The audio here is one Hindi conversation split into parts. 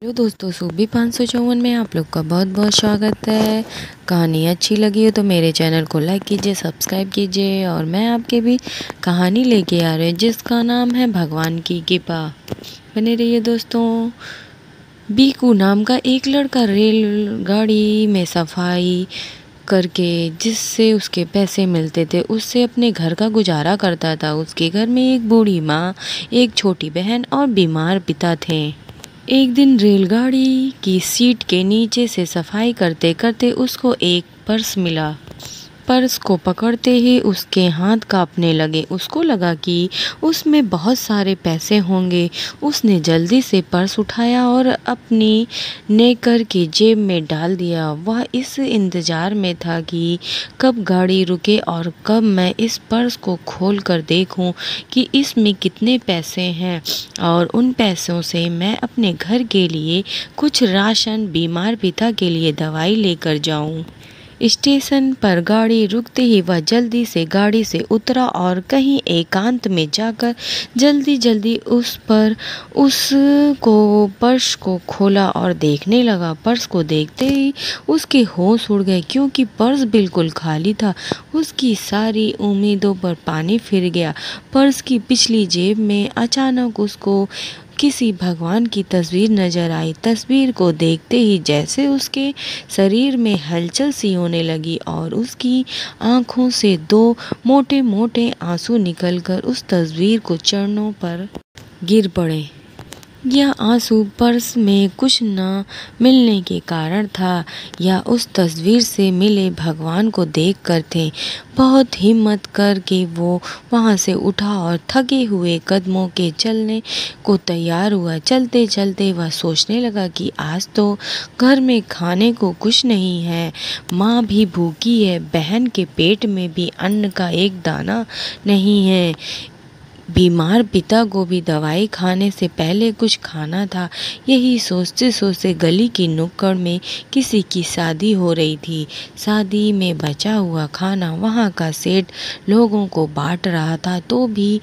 हेलो दोस्तों, सूबी 554 में आप लोग का बहुत बहुत स्वागत है। कहानी अच्छी लगी हो तो मेरे चैनल को लाइक कीजिए, सब्सक्राइब कीजिए। और मैं आपके भी कहानी लेके आ रही हूँ जिसका नाम है भगवान की कृपा। बने रहिए दोस्तों। बीकू नाम का एक लड़का रेलगाड़ी में सफाई करके जिससे उसके पैसे मिलते थे उससे अपने घर का गुजारा करता था। उसके घर में एक बूढ़ी माँ, एक छोटी बहन और बीमार पिता थे। एक दिन रेलगाड़ी की सीट के नीचे से सफाई करते करते उसको एक पर्स मिला। पर्स को पकड़ते ही उसके हाथ कांपने लगे। उसको लगा कि उसमें बहुत सारे पैसे होंगे। उसने जल्दी से पर्स उठाया और अपनी नेकर की जेब में डाल दिया। वह इस इंतज़ार में था कि कब गाड़ी रुके और कब मैं इस पर्स को खोल कर देखूं कि इसमें कितने पैसे हैं और उन पैसों से मैं अपने घर के लिए कुछ राशन, बीमार पिता के लिए दवाई लेकर जाऊं। स्टेशन पर गाड़ी रुकते ही वह जल्दी से गाड़ी से उतरा और कहीं एकांत में जाकर जल्दी उसको पर्स को खोला और देखने लगा। पर्स को देखते ही उसके होश उड़ गए क्योंकि पर्स बिल्कुल खाली था। उसकी सारी उम्मीदों पर पानी फिर गया। पर्स की पिछली जेब में अचानक उसको किसी भगवान की तस्वीर नजर आई। तस्वीर को देखते ही जैसे उसके शरीर में हलचल सी होने लगी और उसकी आंखों से दो मोटे मोटे आंसू निकलकर उस तस्वीर को चरणों पर गिर पड़े। यह आंसू पर्स में कुछ न मिलने के कारण था या उस तस्वीर से मिले भगवान को देखकर थे। बहुत हिम्मत करके वो वहाँ से उठा और थके हुए कदमों के चलने को तैयार हुआ। चलते चलते वह सोचने लगा कि आज तो घर में खाने को कुछ नहीं है, माँ भी भूखी है, बहन के पेट में भी अन्न का एक दाना नहीं है, बीमार पिता को भी दवाई खाने से पहले कुछ खाना था। यही सोचते सोचते गली की नुक्कड़ में किसी की शादी हो रही थी। शादी में बचा हुआ खाना वहाँ का सेठ लोगों को बांट रहा था। तो भी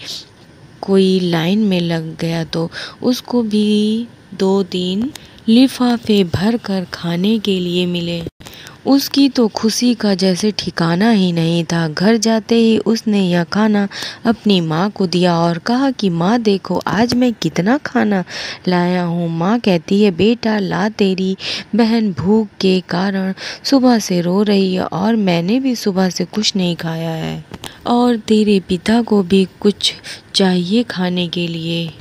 कोई लाइन में लग गया तो उसको भी 2-3 लिफाफे भर कर खाने के लिए मिले। उसकी तो खुशी का जैसे ठिकाना ही नहीं था। घर जाते ही उसने यह खाना अपनी माँ को दिया और कहा कि माँ देखो आज मैं कितना खाना लाया हूँ। माँ कहती है बेटा ला, तेरी बहन भूख के कारण सुबह से रो रही है और मैंने भी सुबह से कुछ नहीं खाया है और तेरे पिता को भी कुछ चाहिए खाने के लिए।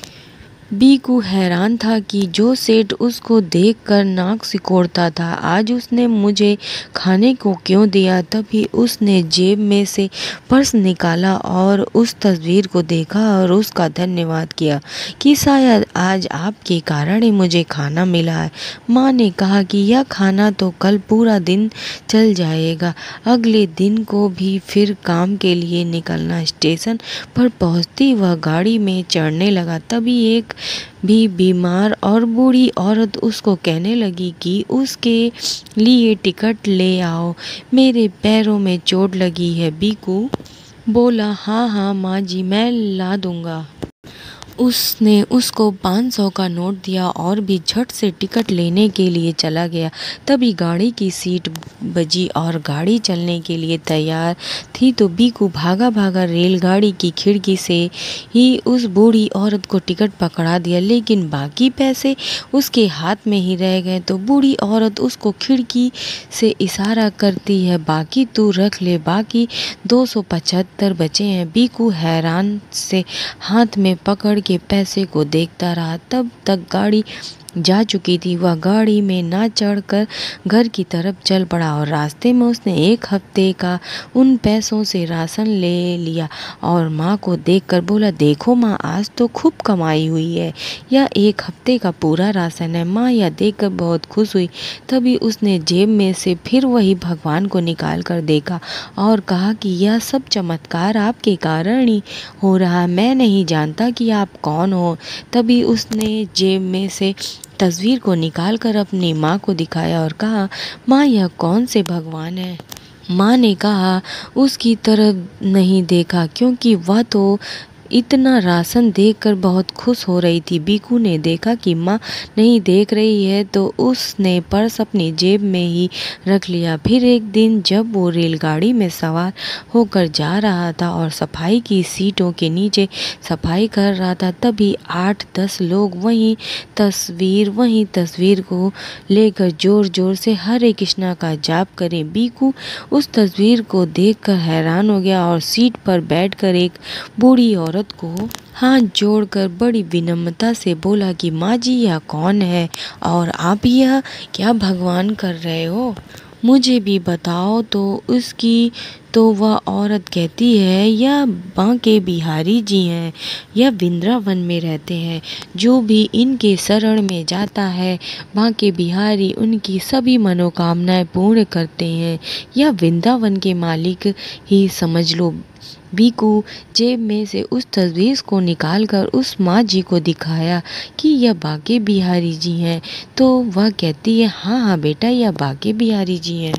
बीकू हैरान था कि जो सेठ उसको देखकर नाक सिकोड़ता था आज उसने मुझे खाने को क्यों दिया। तभी उसने जेब में से पर्स निकाला और उस तस्वीर को देखा और उसका धन्यवाद किया कि शायद आज आपके कारण ही मुझे खाना मिला है। माँ ने कहा कि यह खाना तो कल पूरा दिन चल जाएगा। अगले दिन को भी फिर काम के लिए निकलना। स्टेशन पर पहुँचती वह गाड़ी में चढ़ने लगा। तभी एक भी बीमार और बूढ़ी औरत उसको कहने लगी कि उसके लिए टिकट ले आओ, मेरे पैरों में चोट लगी है। बीकू बोला हाँ हाँ माँ जी, मैं ला दूंगा। उसने उसको 500 का नोट दिया और भी झट से टिकट लेने के लिए चला गया। तभी गाड़ी की सीट बजी और गाड़ी चलने के लिए तैयार थी तो बीकू भागा भागा रेलगाड़ी की खिड़की से ही उस बूढ़ी औरत को टिकट पकड़ा दिया। लेकिन बाकी पैसे उसके हाथ में ही रह गए तो बूढ़ी औरत उसको खिड़की से इशारा करती है, बाकी तू रख ले, बाकी 275 बचे हैं। बीकू हैरान से हाथ में पकड़ के पैसे को देखता रहा। तब तक गाड़ी जा चुकी थी। वह गाड़ी में ना चढ़कर घर की तरफ चल पड़ा और रास्ते में उसने 1 हफ्ते का उन पैसों से राशन ले लिया और माँ को देखकर बोला देखो माँ, आज तो खूब कमाई हुई है, यह 1 हफ्ते का पूरा राशन है। माँ यह देखकर बहुत खुश हुई। तभी उसने जेब में से फिर वही भगवान को निकाल कर देखा और कहा कि यह सब चमत्कार आपके कारण ही हो रहा है, मैं नहीं जानता कि आप कौन हो। तभी उसने जेब में से तस्वीर को निकालकर अपनी माँ को दिखाया और कहा माँ यह कौन से भगवान है। माँ ने कहा उसकी तरफ नहीं देखा क्योंकि वह तो इतना राशन देखकर बहुत खुश हो रही थी। बीकू ने देखा कि माँ नहीं देख रही है तो उसने पर्स अपनी जेब में ही रख लिया। फिर एक दिन जब वो रेलगाड़ी में सवार होकर जा रहा था और सफाई की सीटों के नीचे सफाई कर रहा था, तभी 8-10 लोग वही तस्वीर को लेकर जोर जोर से हरे कृष्णा का जाप करें। बीकू उस तस्वीर को देखकर हैरान हो गया और सीट पर बैठकर एक बूढ़ी औरत को हाथ जोड़कर बड़ी विनम्रता से बोला कि माँ जी, यह कौन है और आप यह क्या भगवान कर रहे हो, मुझे भी बताओ। तो वह औरत कहती है, यह बांके बिहारी जी हैं, यह वृंदावन में रहते हैं। जो भी इनके शरण में जाता है, बांके बिहारी उनकी सभी मनोकामनाएं पूर्ण करते हैं। यह वृंदावन के मालिक ही समझ लो। बीकू जेब में से उस तस्वीर को निकालकर उस माँ जी को दिखाया कि यह बांके बिहारी जी हैं। तो वह कहती है, हाँ हाँ बेटा, यह बांके बिहारी जी हैं,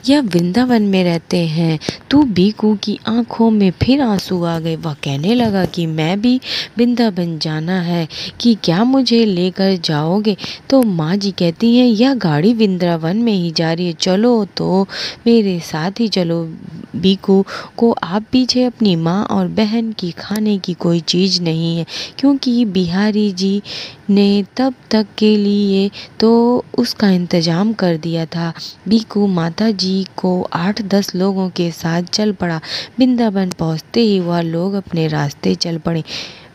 यह वृंदावन में रहते हैं। तो बीकू की आंखों में फिर आंसू आ गए। वह कहने लगा कि मैं भी वृंदावन जाना है, कि क्या मुझे लेकर जाओगे। तो माँ जी कहती हैं, यह गाड़ी वृंदावन में ही जा रही है, चलो तो मेरे साथ ही चलो। बीकू को आप पीछे अपनी माँ और बहन की खाने की कोई चीज़ नहीं है, क्योंकि बिहारी जी ने तब तक के लिए तो उसका इंतजाम कर दिया था। बीकू माता जी को 8-10 लोगों के साथ चल पड़ा। वृंदावन पहुंचते ही वह लोग अपने रास्ते चल पड़े।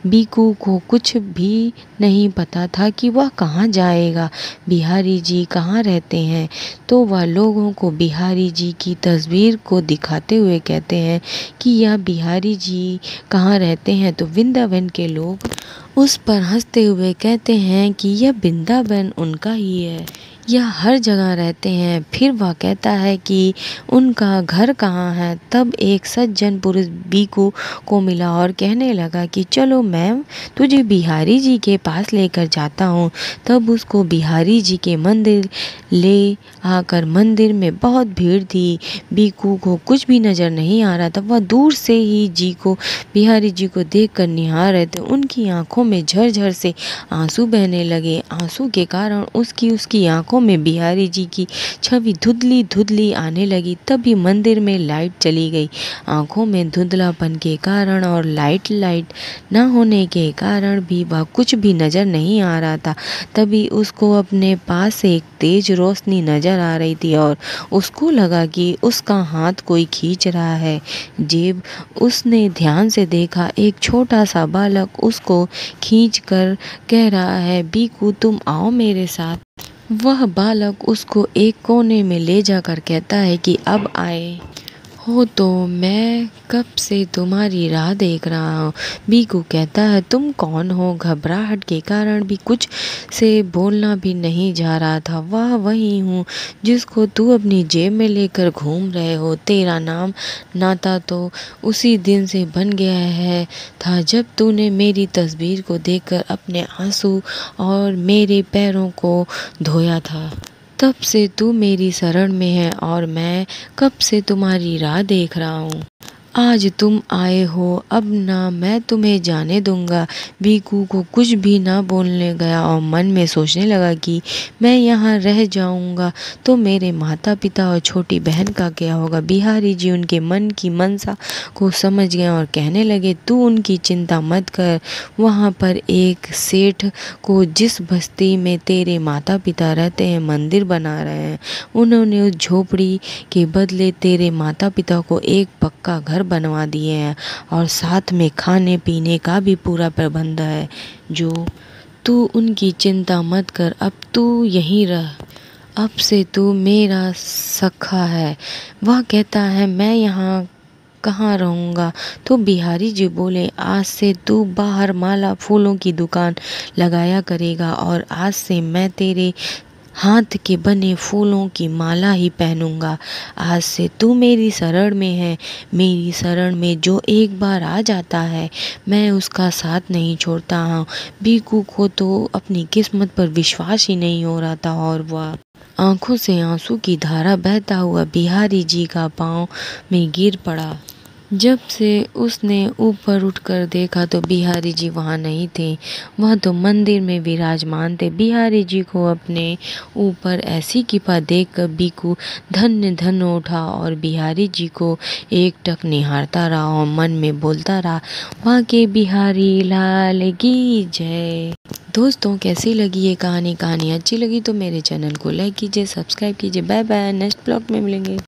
बीकू को कुछ भी नहीं पता था कि वह कहाँ जाएगा, बिहारी जी कहाँ रहते हैं। तो वह लोगों को बिहारी जी की तस्वीर को दिखाते हुए कहते हैं कि यह बिहारी जी कहाँ रहते हैं। तो वृंदावन के लोग उस पर हंसते हुए कहते हैं कि यह वृंदावन उनका ही है, यह हर जगह रहते हैं। फिर वह कहता है कि उनका घर कहाँ है। तब एक सज्जन पुरुष बीकू को मिला और कहने लगा कि चलो मैं तुझे बिहारी जी के पास लेकर जाता हूँ। तब उसको बिहारी जी के मंदिर ले आकर मंदिर में बहुत भीड़ थी। बीकू को कुछ भी नज़र नहीं आ रहा था। वह दूर से ही बिहारी जी को देखकर निहार रहे थे। उनकी आंखों में झरझर से आंसू बहने लगे। आंसू के कारण उसकी आंखों में बिहारी जी की छवि धुंधली धुंधली आने लगी। तभी मंदिर में लाइट चली गई। आंखों में धुंधलापन के कारण और लाइट न होने के कारण भी वह कुछ भी नजर नहीं आ रहा था। तभी उसको अपने पास से एक तेज रोशनी नजर आ रही थी और उसको लगा कि उसका हाथ कोई खींच रहा है। जब उसने ध्यान से देखा, एक छोटा सा बालक उसको खींच कर कह रहा है, बीकू तुम आओ मेरे साथ। वह बालक उसको एक कोने में ले जाकर कहता है कि अब आए हो तो मैं कब से तुम्हारी राह देख रहा हूँ। बीकू कहता है, तुम कौन हो। घबराहट के कारण भी कुछ से बोलना भी नहीं जा रहा था। वह वही हूँ जिसको तू अपनी जेब में लेकर घूम रहे हो। तेरा नाम नाता तो उसी दिन से बन गया है था जब तूने मेरी तस्वीर को देखकर अपने आंसू और मेरे पैरों को धोया था। तब से तू मेरी शरण में है और मैं कब से तुम्हारी राह देख रहा हूँ। आज तुम आए हो, अब ना मैं तुम्हें जाने दूंगा। बीकू को कुछ भी ना बोलने गया और मन में सोचने लगा कि मैं यहाँ रह जाऊंगा तो मेरे माता पिता और छोटी बहन का क्या होगा। बिहारी जी उनके मन की मनसा को समझ गए और कहने लगे, तू उनकी चिंता मत कर। वहाँ पर एक सेठ को जिस बस्ती में तेरे माता पिता रहते हैं मंदिर बना रहे हैं। उन्होंने उस झोपड़ी के बदले तेरे माता पिता को एक पक्का घर बनवा दिए हैं और साथ में खाने पीने का भी पूरा प्रबंध है। जो तू उनकी चिंता मत कर, अब तू यहीं रह, अब से तू मेरा सखा है। वह कहता है, मैं यहाँ कहाँ रहूँगा। तो बिहारी जी बोले, आज से तू बाहर माला फूलों की दुकान लगाया करेगा और आज से मैं तेरे हाथ के बने फूलों की माला ही पहनूंगा। आज से तू मेरी शरण में है। मेरी शरण में जो एक बार आ जाता है मैं उसका साथ नहीं छोड़ता हूँ। बीकू को तो अपनी किस्मत पर विश्वास ही नहीं हो रहा था और वह आंखों से आंसू की धारा बहता हुआ बिहारी जी का पाँव में गिर पड़ा। जब से उसने ऊपर उठकर देखा तो बिहारी जी वहाँ नहीं थे, वह तो मंदिर में विराजमान थे। बिहारी जी को अपने ऊपर ऐसी कृपा देखकर बीकू धन्य धन्य उठा और बिहारी जी को एकटक निहारता रहा और मन में बोलता रहा, वहाँ के बिहारी लाल की जय। दोस्तों, कैसी लगी ये कहानी अच्छी लगी तो मेरे चैनल को लाइक कीजिए, सब्सक्राइब कीजिए। बाय बाय, नेक्स्ट ब्लॉग में मिलेंगे।